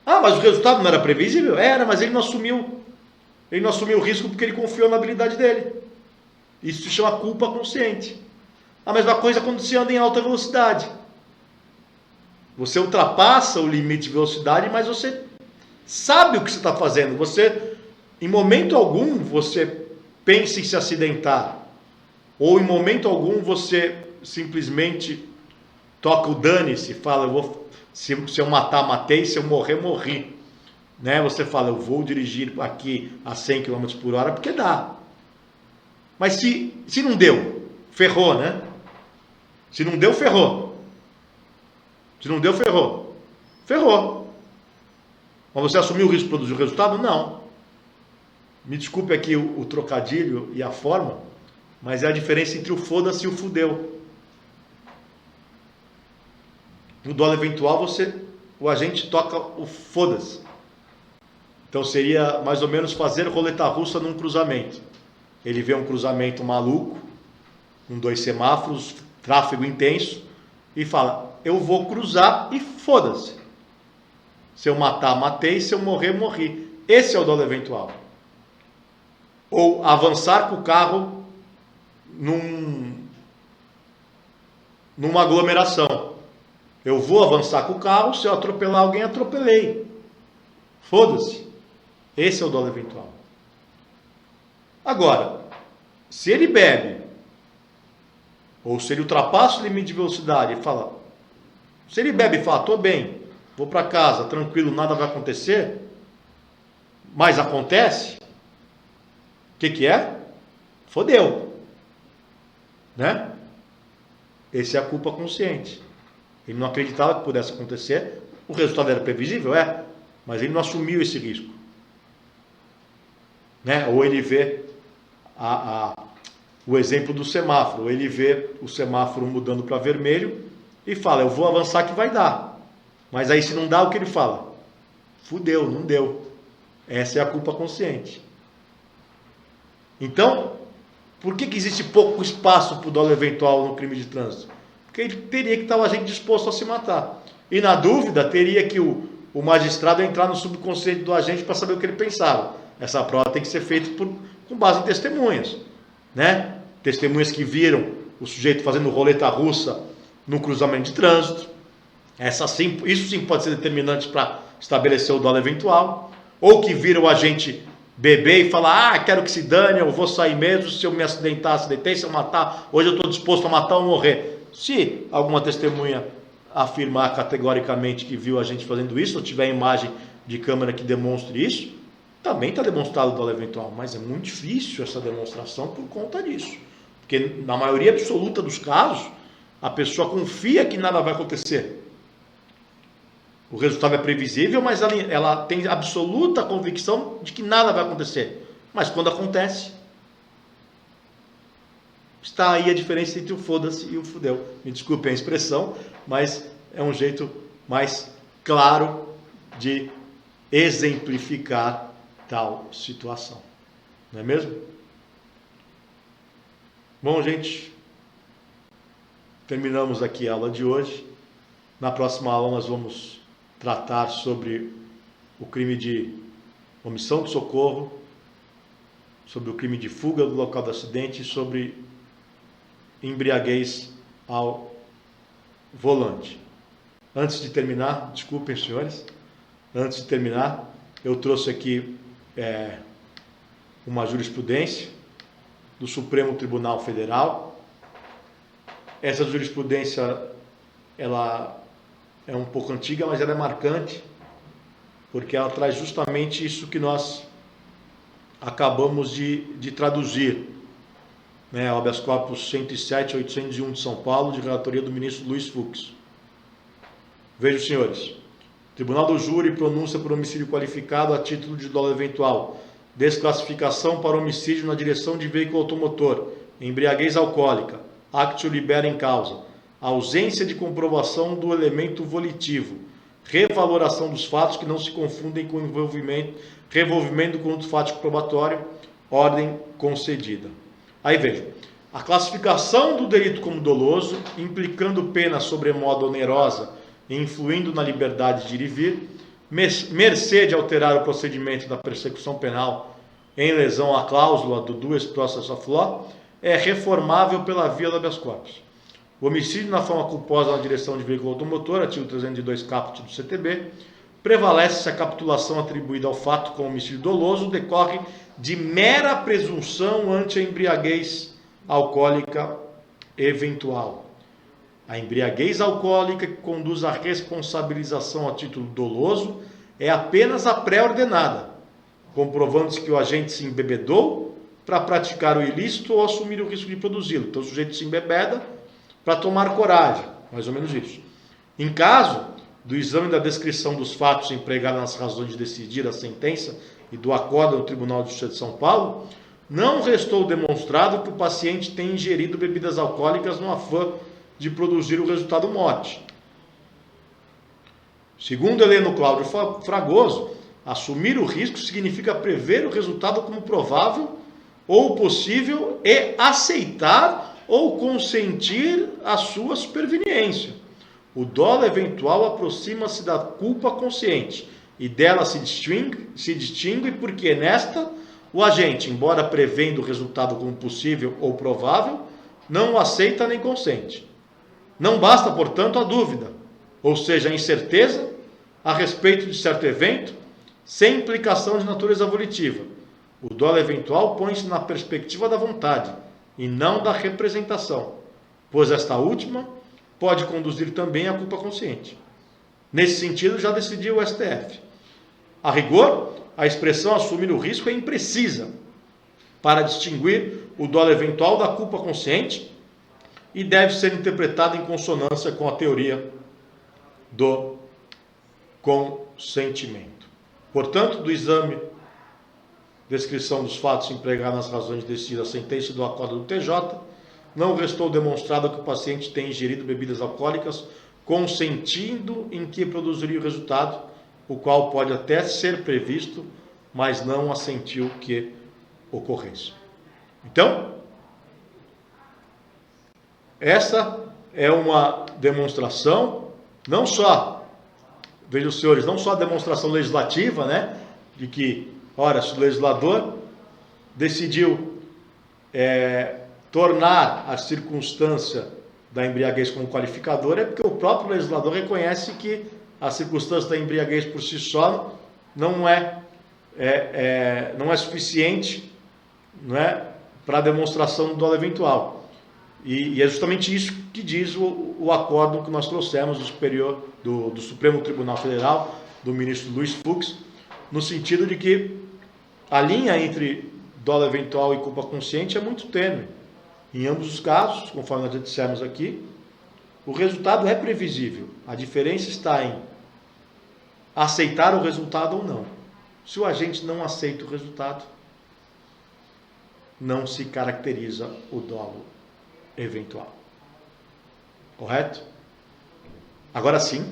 Ah, mas o resultado não era previsível? Era, mas ele não assumiu. Ele não assumiu o risco porque ele confiou na habilidade dele. Isso se chama culpa consciente. A mesma coisa quando se anda em alta velocidade. Você ultrapassa o limite de velocidade, mas você sabe o que você está fazendo. Você, em momento algum, você pensa em se acidentar. Ou em momento algum você simplesmente toca o dane-se, fala, se eu matar, matei, se eu morrer, morri. Né? Você fala, eu vou dirigir aqui a 100 km por hora porque dá. Mas se não deu, ferrou, né? Se não deu, ferrou. Se não deu, ferrou. Ferrou. Mas você assumiu o risco de produzir o resultado? Não. Me desculpe aqui o trocadilho e a forma, mas é a diferença entre o foda-se e o fudeu. No dolo eventual, o agente toca o foda-se. Então seria mais ou menos fazer roleta russa num cruzamento. Ele vê um cruzamento maluco, com 2 semáforos, tráfego intenso, e fala, eu vou cruzar e foda-se. Se eu matar, matei, se eu morrer, morri. Esse é o dolo eventual. Ou avançar com o carro numa aglomeração. Eu vou avançar com o carro, se eu atropelar alguém, atropelei. Foda-se. Esse é o dolo eventual. Agora, se ele bebe, ou se ele ultrapassa o limite de velocidade e fala, se ele bebe e fala, estou bem, vou para casa, tranquilo, nada vai acontecer, mas acontece, o que é? Fodeu. Né? Essa é a culpa consciente. Ele não acreditava que pudesse acontecer, o resultado era previsível, mas ele não assumiu esse risco. Né? Ou ele vê o exemplo do semáforo, ou ele vê o semáforo mudando para vermelho e fala, eu vou avançar que vai dar. Mas aí se não dá, o que ele fala? Fudeu, não deu. Essa é a culpa consciente. Então, por que existe pouco espaço para o dolo eventual no crime de trânsito? Porque ele teria que estar o agente disposto a se matar. E na dúvida, teria que o magistrado entrar no subconsciente do agente para saber o que ele pensava. Essa prova tem que ser feita com base em testemunhas. Né? Testemunhas que viram o sujeito fazendo roleta russa no cruzamento de trânsito. Isso sim pode ser determinante para estabelecer o dolo eventual. Ou que viram o agente beber e falar, quero que se dane, eu vou sair mesmo, se eu me acidentar, acidentei, se eu matar, hoje eu estou disposto a matar ou morrer. Se alguma testemunha afirmar categoricamente que viu a gente fazendo isso, ou tiver imagem de câmera que demonstre isso, também está demonstrado o dolo eventual, mas é muito difícil essa demonstração por conta disso. Porque na maioria absoluta dos casos, a pessoa confia que nada vai acontecer. O resultado é previsível, mas ela tem absoluta convicção de que nada vai acontecer. Mas quando acontece, está aí a diferença entre o foda-se e o fudeu. Me desculpem a expressão, mas é um jeito mais claro de exemplificar tal situação. Não é mesmo? Bom, gente, terminamos aqui a aula de hoje. Na próxima aula nós vamos tratar sobre o crime de omissão de socorro, sobre o crime de fuga do local do acidente e sobre embriaguez ao volante. Antes de terminar, desculpem senhores, antes de terminar, eu trouxe aqui uma jurisprudência do Supremo Tribunal Federal. Essa jurisprudência, ela é um pouco antiga, mas ela é marcante, porque ela traz justamente isso que nós acabamos de traduzir, né? Habeas Corpus 107.801 de São Paulo, de relatoria do ministro Luiz Fux. Vejam, senhores, Tribunal do Júri pronuncia por homicídio qualificado a título de dolo eventual, desclassificação para homicídio na direção de veículo automotor, embriaguez alcoólica, actio libera em causa, ausência de comprovação do elemento volitivo, revaloração dos fatos que não se confundem com revolvimento do conduto fático probatório, ordem concedida. Aí veja, a classificação do delito como doloso, implicando pena sobremodo onerosa e influindo na liberdade de ir e vir, mercê de alterar o procedimento da persecução penal em lesão à cláusula do duas process of law, é reformável pela via do habeas corpus. O homicídio na forma culposa na direção de veículo automotor, artigo 302 caput do CTB, prevalece se a capitulação atribuída ao fato como homicídio doloso decorre de mera presunção ante a embriaguez alcoólica eventual. A embriaguez alcoólica que conduz à responsabilização a título doloso é apenas a pré-ordenada, comprovando-se que o agente se embebedou para praticar o ilícito ou assumir o risco de produzi-lo. Então o sujeito se embebeda para tomar coragem, mais ou menos isso. Em caso do exame da descrição dos fatos empregados nas razões de decidir a sentença e do acórdão do Tribunal de Justiça de São Paulo, não restou demonstrado que o paciente tenha ingerido bebidas alcoólicas no afã de produzir o resultado morte. Segundo Heleno Cláudio Fragoso, assumir o risco significa prever o resultado como provável ou possível e aceitar ou consentir a sua superveniência. O dolo eventual aproxima-se da culpa consciente e dela se distingue porque nesta o agente, embora prevendo o resultado como possível ou provável, não o aceita nem consente. Não basta, portanto, a dúvida, ou seja, a incerteza a respeito de certo evento, sem implicação de natureza volitiva. O dolo eventual põe-se na perspectiva da vontade e não da representação, pois esta última pode conduzir também à culpa consciente. Nesse sentido, já decidiu o STF. A rigor, a expressão assumir o risco é imprecisa para distinguir o dolo eventual da culpa consciente e deve ser interpretada em consonância com a teoria do consentimento. Portanto, do exame, descrição dos fatos empregados nas razões de decidir a sentença do acórdão do TJ, não restou demonstrado que o paciente tenha ingerido bebidas alcoólicas consentindo em que produziria o resultado, o qual pode até ser previsto, mas não assentiu que ocorresse. Então, essa é uma demonstração, não só, vejam os senhores, não só a demonstração legislativa, né, de que, ora, se o legislador decidiu tornar a circunstância da embriaguez como qualificador, é porque o próprio legislador reconhece que a circunstância da embriaguez por si só não é suficiente, não é, para a demonstração do dolo eventual. E é justamente isso que diz o acórdão que nós trouxemos do Supremo Tribunal Federal, do ministro Luiz Fux, no sentido de que a linha entre dolo eventual e culpa consciente é muito tênue. Em ambos os casos, conforme nós já dissemos aqui, o resultado é previsível. A diferença está em aceitar o resultado ou não. Se o agente não aceita o resultado, não se caracteriza o dolo eventual. Correto? Agora sim,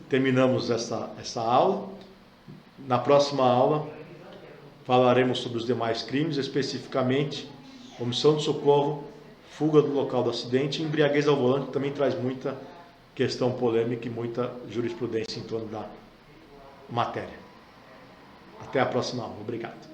terminamos essa aula. Na próxima aula, falaremos sobre os demais crimes, especificamente omissão de socorro, fuga do local do acidente e embriaguez ao volante, que também traz muita questão polêmica e muita jurisprudência em torno da matéria. Até a próxima aula. Obrigado.